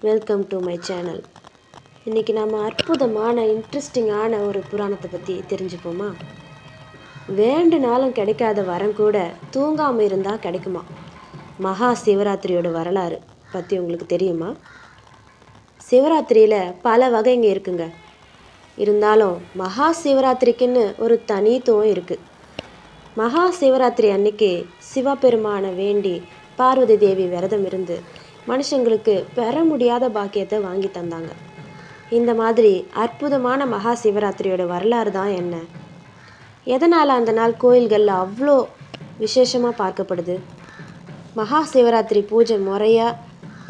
Welcome to my channel. இன்றைக்கி நம்ம அற்புதமான இன்ட்ரெஸ்டிங்கான ஒரு புராணத்தை பற்றி தெரிஞ்சுப்போமா? வேண்டுனாலும் கிடைக்காத வரம் கூட தூங்காமல் இருந்தால் கிடைக்குமா? மகா சிவராத்திரியோட வரலாறு பற்றி உங்களுக்கு தெரியுமா? சிவராத்திரியில் பல வகைங்க இருக்குங்க. இருந்தாலும் மகா சிவராத்திரிக்குன்னு ஒரு தனித்துவம் இருக்குது. மகா சிவராத்திரி அன்னைக்கு சிவபெருமானை வேண்டி பார்வதி தேவி விரதம் இருந்து மனுஷங்களுக்கு பெற முடியாத பாக்கியத்தை வாங்கி தந்தாங்க. இந்த மாதிரி அற்புதமான மகா சிவராத்திரியோட வரலாறு தான் என்ன? எதனால் அந்த நாள் கோயில்களில் அவ்வளோ விசேஷமாக பார்க்கப்படுது? மகா சிவராத்திரி பூஜை முறையாக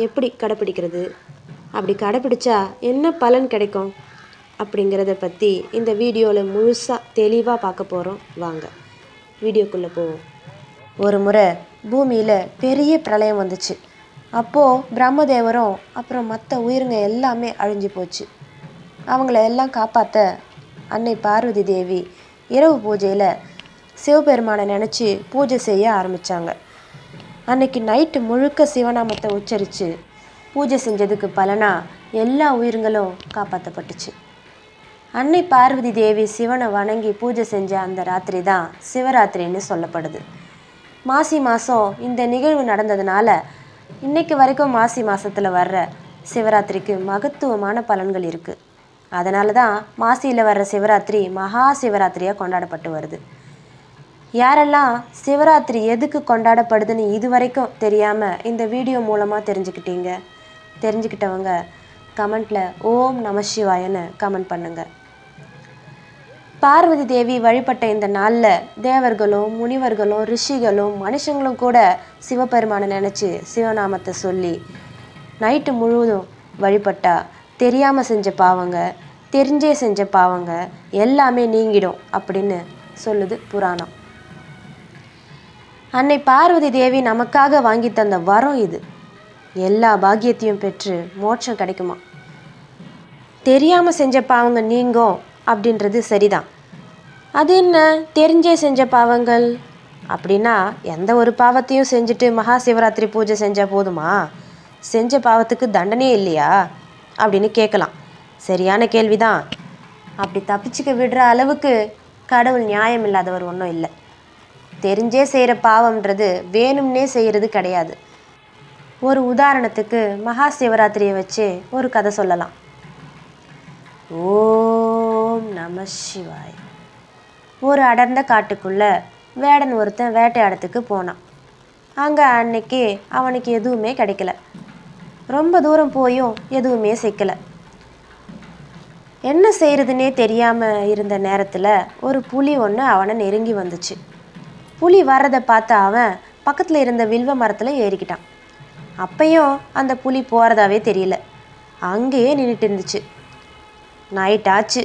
எப்படி கடைப்பிடிக்கிறது? அப்படி கடைப்பிடிச்சா என்ன பலன் கிடைக்கும்? அப்படிங்கிறத பற்றி இந்த வீடியோவில் முழுசாக தெளிவாக பார்க்க போகிறோம். வாங்க வீடியோக்குள்ளே போவோம். ஒரு முறை பூமியில் பெரிய பிரளயம் வந்துச்சு. அப்போது பிரம்மதேவரும் அப்புறம் மற்ற உயிருங்க எல்லாமே அழிஞ்சு போச்சு. அவங்கள எல்லாம் காப்பாற்ற அன்னை பார்வதி தேவி இரவு பூஜையில் சிவபெருமானை நினச்சி பூஜை செய்ய ஆரம்பித்தாங்க. அன்னைக்கு நைட்டு முழுக்க சிவநாமத்தை உச்சரித்து பூஜை செஞ்சதுக்கு பலனாக எல்லா உயிருங்களும் காப்பாற்றப்பட்டுச்சு. அன்னை பார்வதி தேவி சிவனை வணங்கி பூஜை செஞ்ச அந்த ராத்திரி தான் சிவராத்திரின்னு சொல்லப்படுது. மாசி மாதம் இந்த நிகழ்வு நடந்ததுனால இன்றைக்கு வரைக்கும் மாசி மாதத்தில் வர்ற சிவராத்திரிக்கு மகத்துவமான பலன்கள் இருக்குது. அதனால தான் மாசியில் வர்ற சிவராத்திரி மகா சிவராத்திரியாக கொண்டாடப்பட்டு வருது. யாரெல்லாம் சிவராத்திரி எதுக்கு கொண்டாடப்படுதுன்னு இது வரைக்கும் தெரியாமல் இந்த வீடியோ மூலமாக தெரிஞ்சுக்கிட்டவங்க கமெண்ட்டில் ஓம் நம சிவாயன்னு கமெண்ட் பண்ணுங்கள். பார்வதி தேவி வழிபட்ட இந்த நாளில் தேவர்களும் முனிவர்களும் ரிஷிகளும் மனுஷங்களும் கூட சிவபெருமானை நினச்சி சிவநாமத்தை சொல்லி நைட்டு முழுவதும் வழிபட்டா தெரியாமல் செஞ்ச பாவங்க, தெரிஞ்சே செஞ்ச பாவங்க எல்லாமே நீங்கிடும் அப்படின்னு சொல்லுது புராணம். அன்னை பார்வதி தேவி நமக்காக வாங்கி தந்த வரம் இது. எல்லா பாக்கியத்தையும் பெற்று மோட்சம் கிடைக்குமா? தெரியாமல் செஞ்ச பாவங்க நீங்கும் அப்படின்றது சரிதான். அது என்ன தெரிஞ்சே செஞ்ச பாவங்கள் அப்படின்னா, எந்த ஒரு பாவத்தையும் செஞ்சுட்டு மகா சிவராத்திரி பூஜை செஞ்சால் போதுமா? செஞ்ச பாவத்துக்கு தண்டனையே இல்லையா அப்படின்னு கேட்கலாம். சரியான கேள்விதான். அப்படி தப்பிச்சுக்க விடுற அளவுக்கு கடவுள் நியாயம் இல்லாதவர் ஒன்றும் இல்லை. தெரிஞ்சே செய்கிற பாவம்ன்றது வேணும்னே செய்கிறது கிடையாது. ஒரு உதாரணத்துக்கு மகா சிவராத்திரியை வச்சு ஒரு கதை சொல்லலாம். ஓம் நம சிவாய். ஒரு அடர்ந்த காட்டுக்குள்ளே வேடன் ஒருத்தன் வேட்டையாடத்துக்கு போனான். அங்கே அன்னைக்கு அவனுக்கு எதுவுமே கிடைக்கல. ரொம்ப தூரம் போயும் எதுவுமே சிக்கலை. என்ன செய்கிறதுனே தெரியாமல் இருந்த நேரத்தில் ஒரு புலி ஒன்று அவனை நெருங்கி வந்துச்சு. புலி வர்றதை பார்த்த அவன் பக்கத்தில் இருந்த வில்வ மரத்தில் ஏறிக்கிட்டான். அப்பையும் அந்த புலி போகிறதாவே தெரியல, அங்கேயே நின்றுட்டு இருந்துச்சு. நைட் ஆச்சு.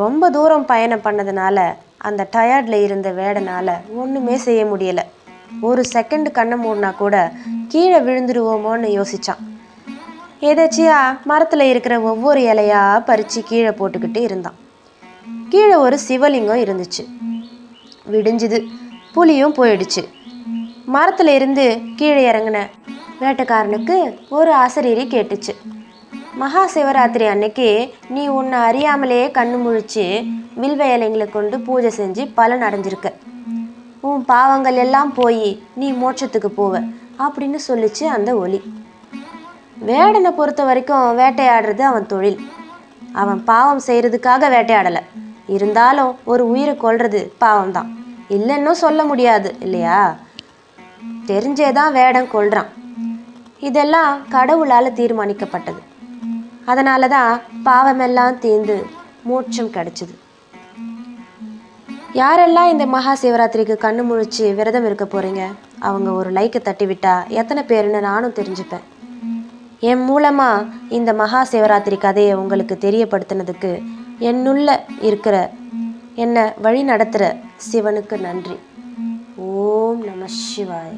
ரொம்ப தூரம் பயணம் பண்ணதுனால அந்த டயர்டில் இருந்த வேடனால் ஒன்றுமே செய்ய முடியலை. ஒரு செகண்ட் கண்ணை மூடினா கூட கீழே விழுந்துருவோமோன்னு யோசித்தான். எதாச்சியா மரத்தில் இருக்கிற ஒவ்வொரு இலையாக பறித்து கீழே போட்டுக்கிட்டு இருந்தான். கீழே ஒரு சிவலிங்கம் இருந்துச்சு. விடிஞ்சுது. புலியும் போயிடுச்சு. மரத்தில் இருந்து கீழே இறங்கின வேட்டைக்காரனுக்கு ஒரு அசரீரி கேட்டுச்சு. மகா சிவராத்திரி அன்னைக்கு நீ உன்னை அறியாமலே கண்ணு முழிச்சு வில்வ இலைங்களை கொண்டு பூஜை செஞ்சு பலன் அடைஞ்சிருக்க. உன் பாவங்கள் எல்லாம் போய் நீ மோட்சத்துக்கு போவ அப்படின்னு சொல்லிச்சு அந்த ஒலி. வேடனை பொறுத்த வரைக்கும் வேட்டையாடுறது அவன் தொழில். அவன் பாவம் செய்கிறதுக்காக வேட்டையாடலை. இருந்தாலும் ஒரு உயிரை கொல்றது பாவம்தான், இல்லைன்னும் சொல்ல முடியாது இல்லையா? தெரிஞ்சேதான் வேடன் கொல்றான். இதெல்லாம் கடவுளால் தீர்மானிக்கப்பட்டது. அதனால தான் பாவமெல்லாம் தீர்ந்து மோட்சம் கிடைச்சிது. யாரெல்லாம் இந்த மகா சிவராத்திரிக்கு கண்ணு முழிச்சு விரதம் இருக்க போகிறீங்க? அவங்க ஒரு லைக்கை தட்டி விட்டா எத்தனை பேருன்னு நானும் தெரிஞ்சுப்பேன். என் மூலமாக இந்த மகா சிவராத்திரி கதையை உங்களுக்கு தெரியப்படுத்தினதுக்கு என்னுள்ள இருக்கிற என்னை வழி நடத்துகிற சிவனுக்கு நன்றி. ஓம் நம சிவாய்.